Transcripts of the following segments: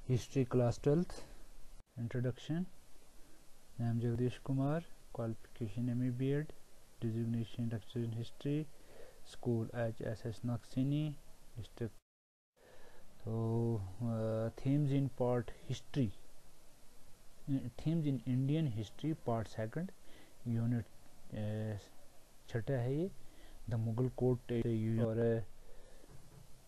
History class 12th. Introduction. I am Jagdish Kumar. Qualification MA B.Ed. Designation lecturer in history. School HSS Naksini. District. So themes in part history. Themes in Indian history part 2nd. Unit छठा है ये. The Mughal court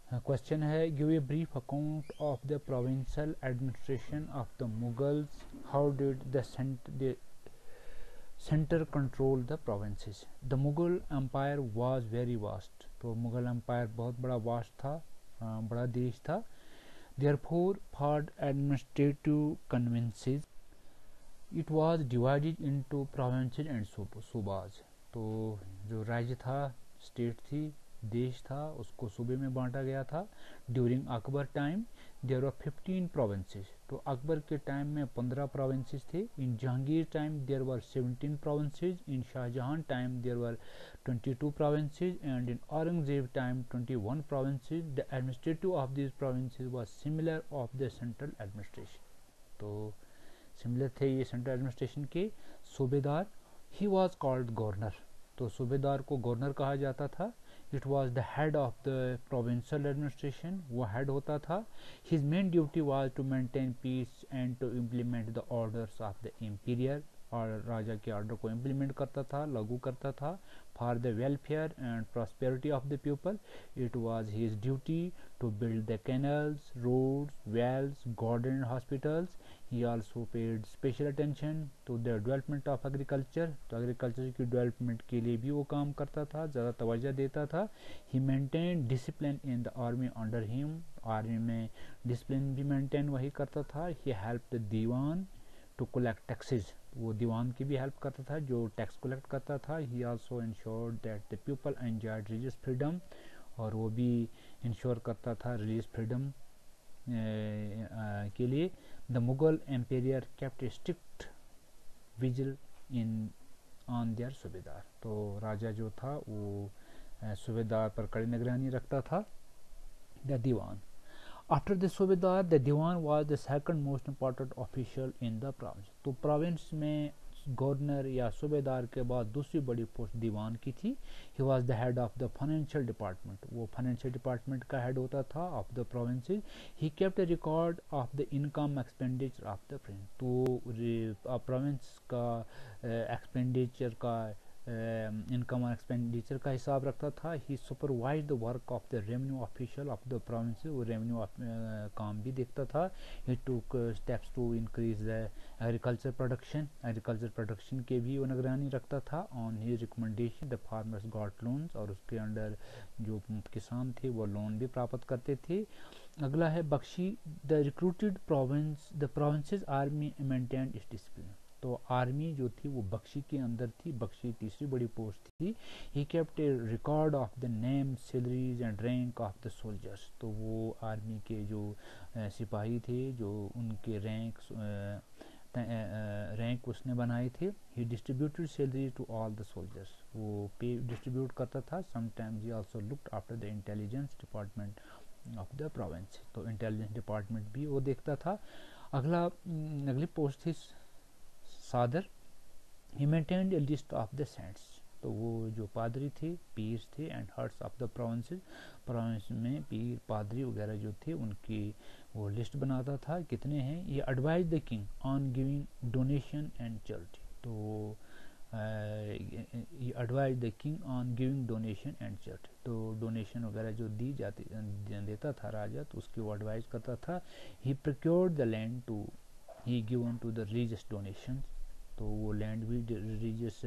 और question है give a brief account of the provincial administration of the Mughals. How did the centre control the provinces. The Mughal empire was very vast. तो Mughal empire बहुत बड़ा vast था, बड़ा देश था. Therefore for administrative conveniences it was divided into provinces and subahs. तो जो राज्य था, स्टेट थी, देश था, उसको सूबे में बांटा गया था. During Akbar time there were 15 provinces. तो अकबर के टाइम में 15 प्रोविंसेस थे. In Jahangir time there were 17 provinces. In Shahjahan time there were 22 provinces and in Aurangzeb time 21 provinces. The administrative of this provinces was similar of the central administration. तो similar थे ये central administration के. सूबेदार he was called governor. तो सूबेदार को governor कहा जाता था. It was the head of the provincial administration. वो head होता था. His main duty was to maintain peace and to implement the orders of the imperial. और राजा के ऑर्डर को इम्प्लीमेंट करता था, लागू करता था. For the welfare and prosperity of the people it was his duty to build the canals, roads, wells, garden, hospitals. He also paid special attention to the development of agriculture. तो agriculture की development के लिए भी वो काम करता था, ज़्यादा तवज्जो देता था. He maintain discipline in the army under him. Army में डिसिप्लिन भी मेंटेन वही करता था. He help the diwan to collect taxes. वो दीवान की भी हेल्प करता था जो टैक्स कलेक्ट करता था. ही also insured that the people enjoyed religious freedom. और वो भी इंश्योर करता था रिलीजियस फ्रीडम के लिए. The Mughal ampere kept strict vigil in on their सूबेदार. तो राजा जो था वो सूबेदार पर कड़ी निगरानी रखता था. द दीवान. After the सूबेदार the Diwan was the second most important official in the province. तो प्रोविंस में गवर्नर या सूबेदार के बाद दूसरी बड़ी पोस्ट दीवान की थी. He was the head of the financial department. वो फाइनेंशियल डिपार्टमेंट का हेड होता था of the provinces. He kept a record of the income expenditure of the province. तो प्रोविंस का एक्सपेंडिचर का इनकम और एक्सपेंडिचर का हिसाब रखता था. He supervise the work of the revenue official of the province. वो रेवेन्यू काम भी देखता था. He took steps to increase the agriculture production. Agriculture production के भी वो निगरानी रखता था. On he recommendation the farmers got loans. और उसके अंडर जो किसान थे वो लोन भी प्राप्त करते थे. अगला है बख्शी. The recruited province the provinces army maintain its discipline. तो आर्मी जो थी वो बख्शी के अंदर थी. बख्शी तीसरी बड़ी पोस्ट थी. He kept A record of the name, salaries and rank of the soldiers. तो वो आर्मी के जो सिपाही थे जो उनके रैंक उसने बनाए थे. He distributed salary to all the soldiers. वो पे डिस्ट्रीब्यूट करता था. Sometimes he also looked after the intelligence department of the province. तो इंटेलिजेंस डिपार्टमेंट भी वो देखता था. अगली पोस्ट थी Sadr. He maintained a list of the saints. तो वो जो पादरी थे, पीर थे and hurts of the provinces. Province में पीर, पादरी वगैरह जो थे उनकी वो लिस्ट बनाता था कितने हैं. ये advise the king on giving donation and charity. तो ये advise the king on giving donation and charity. तो डोनेशन वगैरह जो दी जाती देता था राजा, तो उसकी वो एडवाइज करता था. He procured the land to he given to the religious donation. तो वो लैंड भी रिलीजियस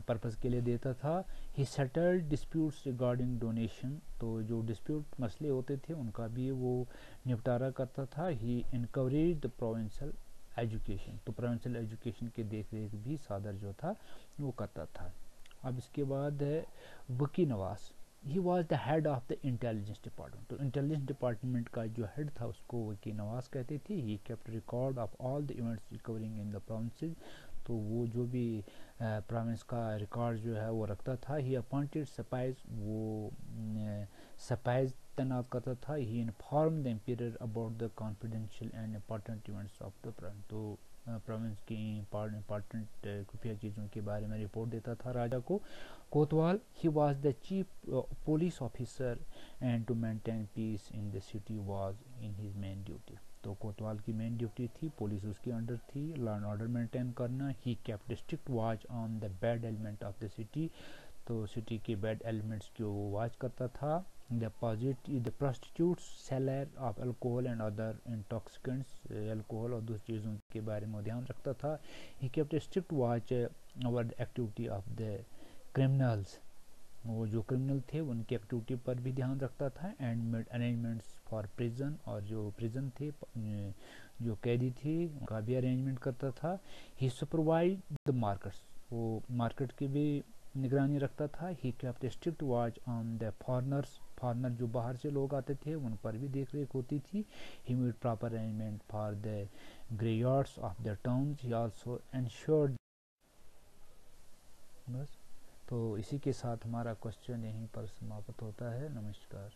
पर्पज़ के लिए देता था. ही सेटल्ड डिस्प्यूट्स रिगार्डिंग डोनेशन. तो जो डिस्प्यूट मसले होते थे उनका भी वो निपटारा करता था. ही इनकरेज द प्रोविंशियल एजुकेशन. तो प्रोविंशियल एजुकेशन के देख रेख भी सादर जो था वो करता था. अब इसके बाद है वकी नवाज. He was the head of the intelligence department. तो इंटेलिजेंस डिपार्टमेंट का जो हेड था उसको वकी नवाज कहते थे. He kept record of all the events recovering in the provinces. तो वो जो भी प्रोविंस का रिकॉर्ड जो है वो रखता था. He appointed spies. वो सपाइज तैनात करता था। He inform the empire about the confidential and important events of the province. तो प्रोविंस की इंपॉर्टेंट खुफिया चीज़ों के बारे में रिपोर्ट देता था राजा को। Kotwal, he was the chief police officer and to maintain peace in the city was in his main duty. तो कोतवाल की मेन ड्यूटी थी, पुलिस उसके अंडर थी, लॉ एंड ऑर्डर मेंटेन करना। He kept strict watch on the bad element of the city. तो city के bad elements की वो वॉच करता था। The prostitutes, seller of alcohol and other intoxicants, alcohol और दूसरी चीज़ों के बारे में ध्यान रखता था। ही kept strict watch over the activity of the criminals. वो जो क्रिमिनल थे उनकी एक्टिविटी पर भी ध्यान रखता था। And made arrangements for prison, और जो प्रिजन थे, जो कैदी थे, उनका भी अरेंजमेंट करता था। ही सुपरवाइज द मार्केट्स, वो मार्केट की भी निगरानी रखता था। ही kept strict watch on the foreigners, foreigner जो बाहर से लोग आते थे उन पर भी देख रेख होती थी। He made proper arrangement for the graveyards of the towns. He also ensured. बस, तो इसी के साथ हमारा क्वेश्चन यहीं पर समाप्त होता है। नमस्कार।